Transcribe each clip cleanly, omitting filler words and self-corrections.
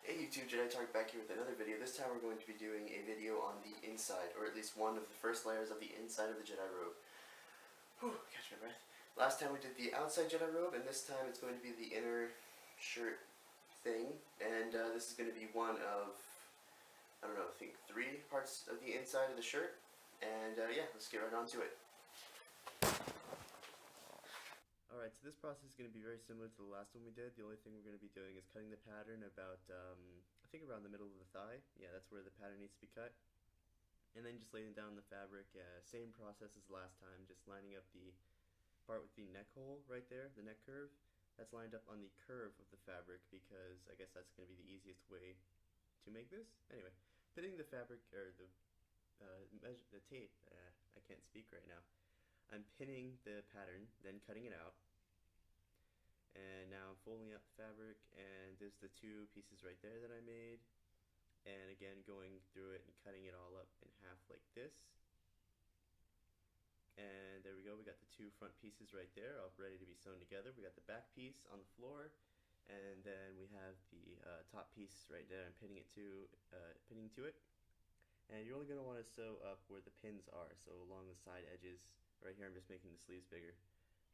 Hey YouTube, jeditariq back here with another video. This time we're going to be doing a video on the inside, or at least one of the first layers of the inside of the Jedi robe. Whew, catch my breath. Last time we did the outside Jedi robe, and this time it's going to be the inner shirt thing. And this is going to be one of, I don't know, I think 3 parts of the inside of the shirt. And yeah, let's get right on to it. Alright, so this process is going to be very similar to the last one we did. The only thing we're going to be doing is cutting the pattern about, I think around the middle of the thigh. Yeah, that's where the pattern needs to be cut. And then just laying down the fabric. Same process as last time, just lining up the part with the neck hole right there, the neck curve. That's lined up on the curve of the fabric because I guess that's going to be the easiest way to make this. Anyway, putting the fabric, or the tape, I can't speak right now. I'm pinning the pattern, then cutting it out. And now I'm folding out the fabric, and there's the 2 pieces right there that I made. And again, going through it and cutting it all up in half like this. And there we go, we got the 2 front pieces right there, all ready to be sewn together. We got the back piece on the floor, and then we have the top piece right there. I'm pinning to it. And you're only going to want to sew up where the pins are, so along the side edges. Right here I'm just making the sleeves bigger.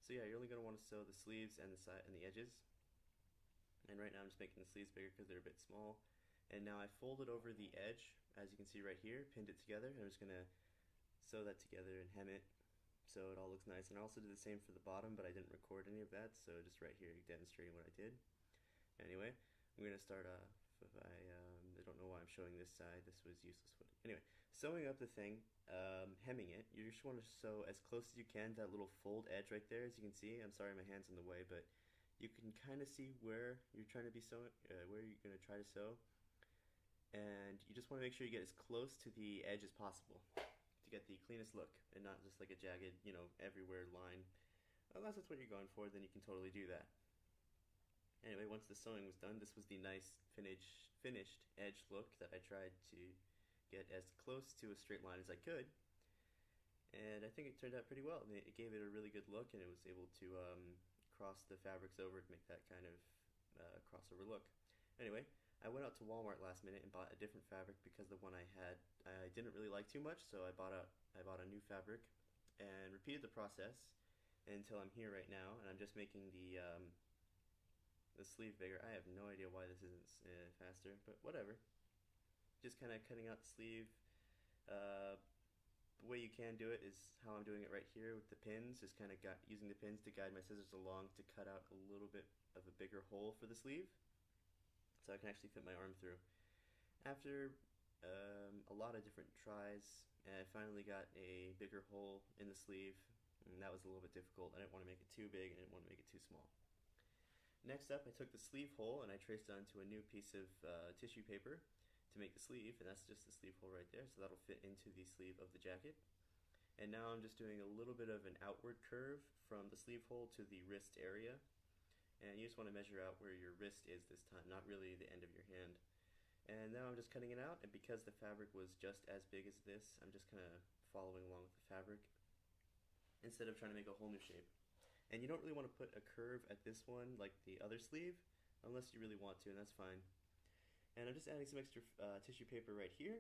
So yeah, you're only going to want to sew the sleeves and the side and the edges. And right now I'm just making the sleeves bigger because they're a bit small. And now I folded over the edge, as you can see right here, pinned it together, and I'm just going to sew that together and hem it so it all looks nice. And I also did the same for the bottom, but I didn't record any of that, so just right here demonstrating what I did. Anyway, I'm going to start off. I don't know why I'm showing this side. This was useless footage. Anyway, sewing up the thing, hemming it. You just want to sew as close as you can to that little fold edge right there. As you can see, I'm sorry my hand's in the way, but you can kind of see where you're trying to be sewing, where you're going to try to sew. And you just want to make sure you get as close to the edge as possible to get the cleanest look, and not just like a jagged, everywhere line. Unless that's what you're going for, then you can totally do that. Anyway, once the sewing was done, this was the nice finished edge look that I tried to get as close to a straight line as I could. And I think it turned out pretty well. It gave it a really good look, and it was able to cross the fabrics over to make that kind of crossover look. Anyway, I went out to Walmart last minute and bought a different fabric because the one I had I didn't really like too much, so I bought a new fabric and repeated the process until I'm here right now, and I'm just making the sleeve bigger. I have no idea why this isn't faster, but whatever. Just kind of cutting out the sleeve. The way you can do it is how I'm doing it right here with the pins. Just kind of using the pins to guide my scissors along to cut out a little bit of a bigger hole for the sleeve, so I can actually fit my arm through. After a lot of different tries, I finally got a bigger hole in the sleeve, and that was a little bit difficult. I didn't want to make it too big, and I didn't want to make it too small. Next up, I took the sleeve hole and I traced it onto a new piece of tissue paper to make the sleeve, and that's just the sleeve hole right there, so that'll fit into the sleeve of the jacket. And now I'm just doing a little bit of an outward curve from the sleeve hole to the wrist area, and you just want to measure out where your wrist is this time, not really the end of your hand. And now I'm just cutting it out, and because the fabric was just as big as this, I'm just kind of following along with the fabric instead of trying to make a whole new shape. And you don't really want to put a curve at this one like the other sleeve, unless you really want to, and that's fine. And I'm just adding some extra tissue paper right here,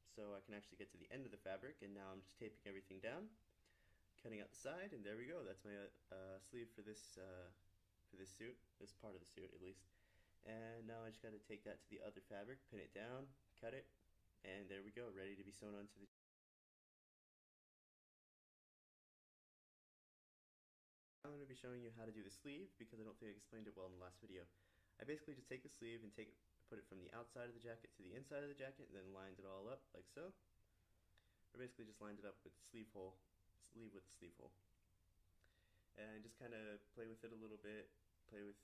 so I can actually get to the end of the fabric, and now I'm just taping everything down, cutting out the side, and there we go. That's my sleeve for this suit, this part of the suit at least. And now I just got to take that to the other fabric, pin it down, cut it, and there we go, ready to be sewn onto the. I'm going to be showing you how to do the sleeve because I don't think I explained it well in the last video. I basically just take the sleeve and put it from the outside of the jacket to the inside of the jacket, and then lined it all up like so. Or basically just lined it up with the sleeve with the sleeve hole. And just kind of play with it a little bit, play with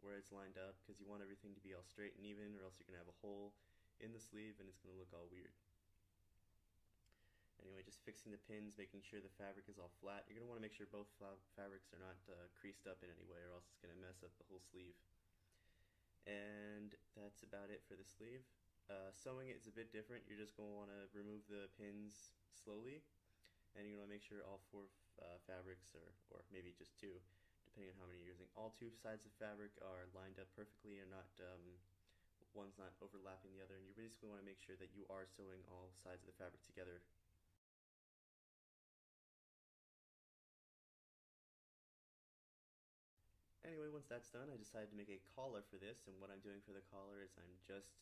where it's lined up, because you want everything to be all straight and even, or else you're going to have a hole in the sleeve and it's going to look all weird. Anyway, just fixing the pins, making sure the fabric is all flat. You're going to want to make sure both fabrics are not creased up in any way, or else it's going to mess up the whole sleeve. And that's about it for the sleeve. Sewing it is a bit different. You're just going to want to remove the pins slowly, and you're going to make sure all 4 fabrics, or maybe just 2, depending on how many you're using. All 2 sides of fabric are lined up perfectly and not one's not overlapping the other, and you basically want to make sure that you are sewing all sides of the fabric together. Anyway, once that's done, I decided to make a collar for this, and what I'm doing for the collar is I'm just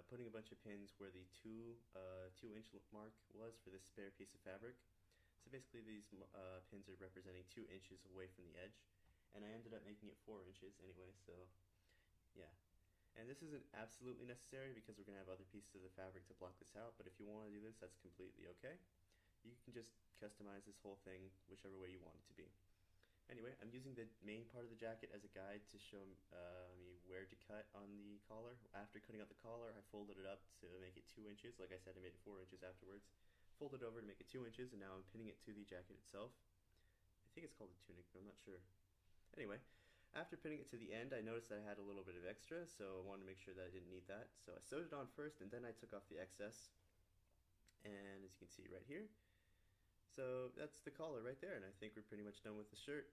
putting a bunch of pins where the 2 inch mark was for this spare piece of fabric. So basically these pins are representing 2 inches away from the edge, and I ended up making it 4 inches anyway, so yeah. And this isn't absolutely necessary because we're going to have other pieces of the fabric to block this out, but if you want to do this, that's completely okay. You can just customize this whole thing whichever way you want it to be. Anyway, I'm using the main part of the jacket as a guide to show me where to cut on the collar. After cutting out the collar, I folded it up to make it 2 inches. Like I said, I made it 4 inches afterwards. Folded it over to make it 2 inches, and now I'm pinning it to the jacket itself. I think it's called a tunic, but I'm not sure. Anyway, after pinning it to the end, I noticed that I had a little bit of extra, so I wanted to make sure that I didn't need that. So I sewed it on first, and then I took off the excess. And as you can see right here, so that's the collar right there, and I think we're pretty much done with the shirt.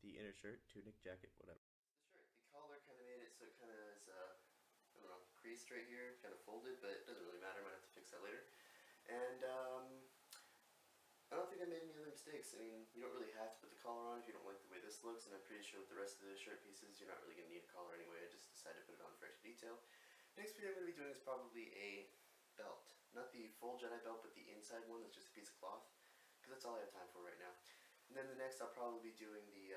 The inner shirt, tunic, jacket, whatever. The shirt, the collar kind of made it so it kind of is, I don't know, creased right here, kind of folded, but it doesn't really matter, I might have to fix that later. And I don't think I made any other mistakes. I mean, you don't really have to put the collar on if you don't like the way this looks, and I'm pretty sure with the rest of the shirt pieces, you're not really going to need a collar anyway. I just decided to put it on for extra detail. Next video I'm going to be doing is probably a belt. Not the full Jedi belt, but the inside one that's just a piece of cloth, because that's all I have time for right now. And then the next I'll probably be doing the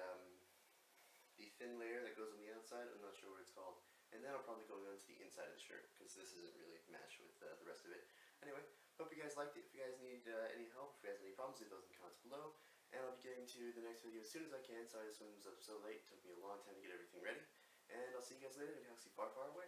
thin layer that goes on the outside. I'm not sure what it's called. And then I'll probably go on to the inside of the shirt, because this isn't really matched with the rest of it. Anyway, hope you guys liked it. If you guys need any help, if you guys have any problems, leave those in the comments below. And I'll be getting to the next video as soon as I can. Sorry this one was up so late. It took me a long time to get everything ready. And I'll see you guys later in a galaxy far, far away.